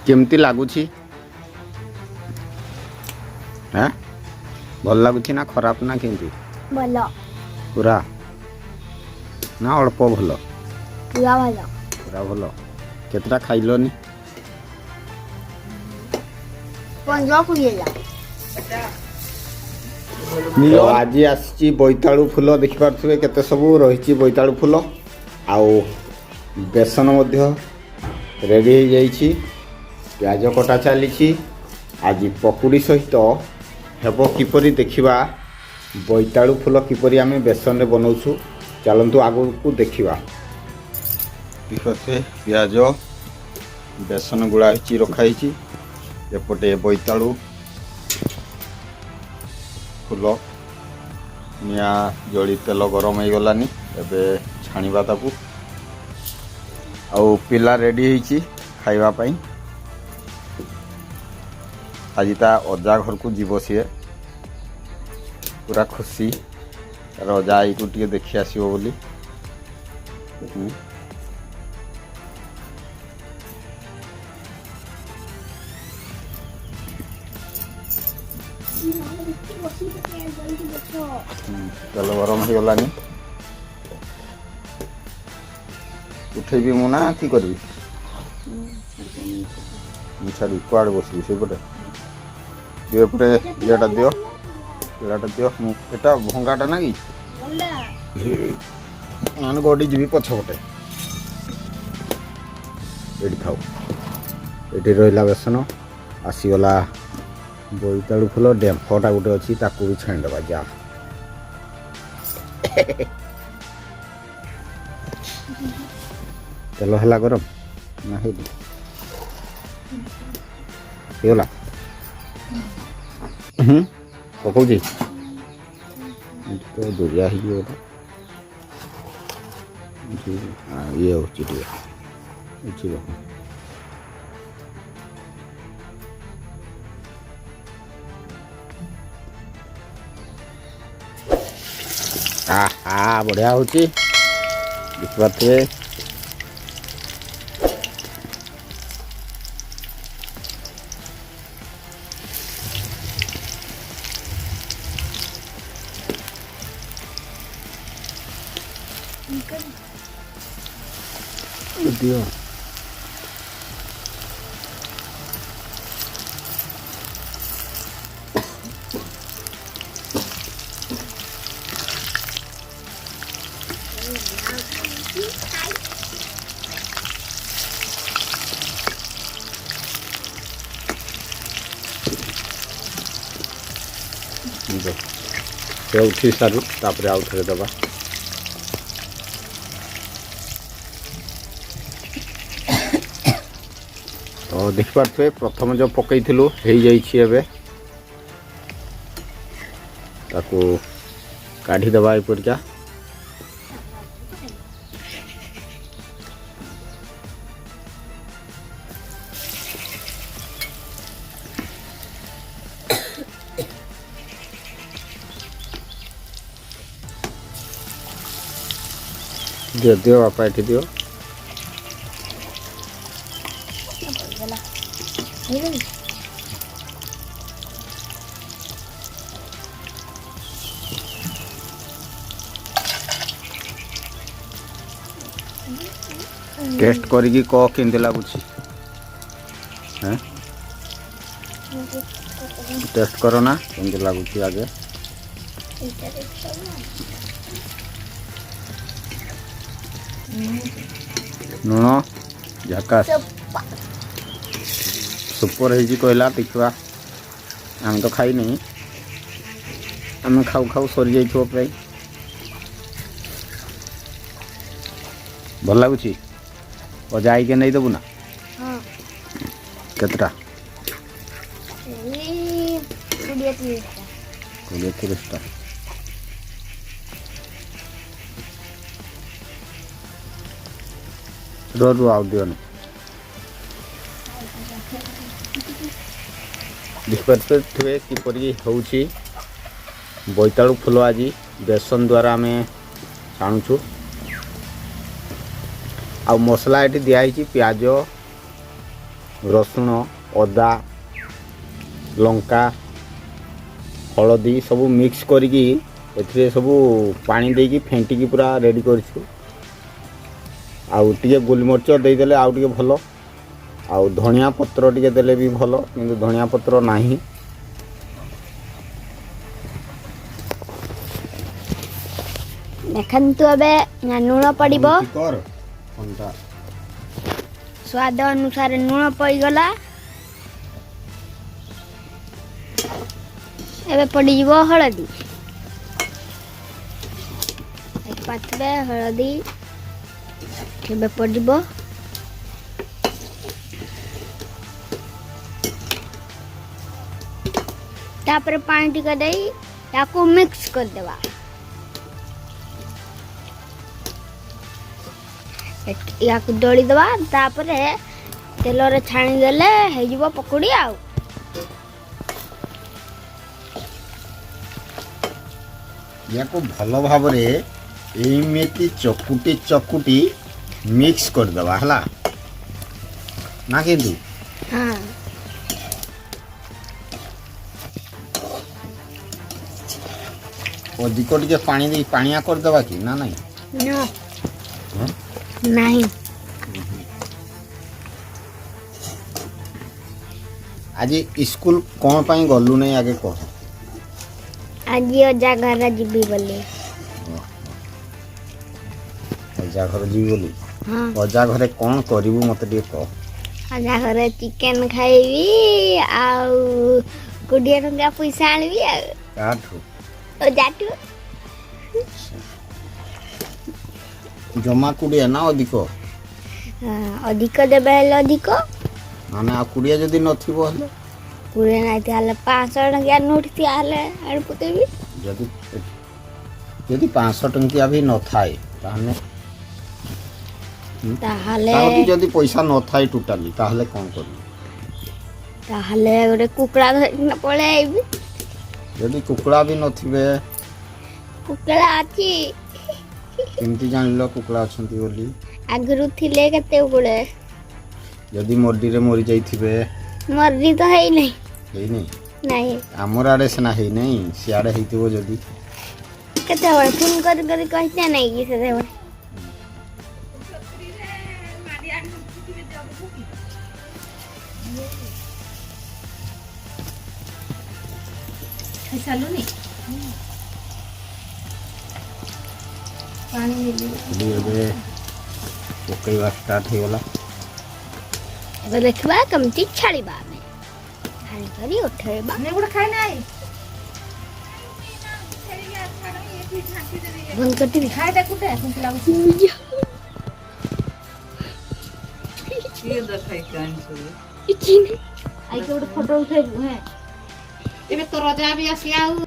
केमती लगुच भल लगुच ना खराब ना केमती पूरा ना अल्प भल पूरा भल केतटा खाइलनी आज आसी बोईतालु फूल देखिपे केते सबू रही बोईतालु फूल आउ बेसन रेडी हो जाइए प्याज कटा चली आज पकुड़ी सहित हेब किपरि देखिबा बोईतालु फूल किपरि आमे बेसन रे बनाउछु चलंतु आगु को देखिबा प्याज बेसन गुड़ा रखाई एपटे बोईतालु फूल निया जड़ी तेल गरम हो गलानी एबे छाणीबा ताकू आउ पिला रेडी होइछि खाइबा पई आज ता अजा घर को जीव सी पूरा खुशी रजा आई को टे देखी आसो बोली तेल गरम हो गलानी उठेबी मुना कि करी छाड़ी कुआड़े बसबी से पटे दिए पटे इटा दियो पिलाटा दियो एटा भंगाटा ना कि मान गड़ी जी पछपटे ये थाऊ ये रहा बेसन आसीगला बोईतालु फूल डेम्फटा गोटे अच्छी ताकू भी छाणीदबा जा तेल है गरम ना होगा पकाउची तो दुरिया हो ये हो बढ़िया हो देखिए दियो से उठी सारू तापर आउ थे दबा तो देखिपे प्रथम जो पकईलु हो जाइए काढ़ीदबा यपरिका दियो दियो बापा ये दियो टेस्ट करिकी कह केंदे लगुच टेस्ट करो ना केंदे लगुच आगे लुण झकास सुपर है कहला देखा आम तो खाई नहीं आम खाऊ खाऊ सरी जाइए प्राय भल लगुच अजा आई के नहीं देबू ना केतटा 20-30 रो आउ दियो देखिए किपरि होउछि बोईतालु फूल आज बेसन द्वारा आम छाणुछु आ मसला ये दिखाई प्याज रसुण अदा लंका हलदी सब मिक्स करके सब पानी देकी फेंटिकी पूरा रेडी कर आउ टिके गोलमरीच देदेले आउ टिके भल आउ धनिया पत्र टिके देले भी भल किंतु धनिया पत्र नाही देखंतु अबे लूण पड़िबो कर कोनटा स्वाद अनुसार लूण पड़ी गला एबे पड़ी जीवो हळदी एक पातबे हळदी एबे पड़ी जीवो तापर पानी टिके देई ताको मिक्स कर देवा या दड़ी दवा तापर तेल रे छाणी देले हे जीवो पकोड़ी आउ या को भल भाव रे एमिति चकुटी चकुटी मिक्स कर दवा हला ना केंदु हां अधिक टिके पानी दे पानिया कर दवा कि ना नहीं नो हाँ? नहीं आज स्कूल कौन पाई गलु नहीं आगे कह आज अजा घर जीवी बोली अजा घर जीवी बोली हाँ अजा घरे कौन करिवु मते टिके कह अजा घर चिकन खाइबी आउ 20 टंका पैसा आनबी आ काठू जाटू जमा कुड़िया ना अधिक अधिक देबे हेले अधिक माने आ कुड़िया जदी नथिबो हले पूरे नहीं ताले 500 टंका नोट थियाले आड़ पुतेबी जदी जदी 500 टंकिया भी न थाए ताहने ताहले ताहले जदी पैसा न थाए टोटली ताहले कोन करबी ताहले गोटे कुकड़ा धरि न पळे आइबी जदी कुकड़ा भी नथिबे कुकड़ा अछि केमती जानिलो कुकड़ा अछंती बोली आगरु थिले केते गुळे जदी मर्डी रे मरि जाइथिबे मर्जी तो है नहीं हेई नहीं नहीं हमर आड़े सेना हेई नहीं सियाड़े हेइथिबो जदी केते बड़े फोन कर कहते नहीं कि से देबे चालू नहीं पानी दे एबे ओकैवा स्टार्ट हे वाला एबे देखबा कमती छाड़ीबा में हानि करी उठेबा ने गुड़ खाए नहीं बंद करती दिखा खाए दे कुटे कुछ लागू ये देखाई कान से इचिन आई के फोटो उठेबू है एबे तो रजा भी आसी आउ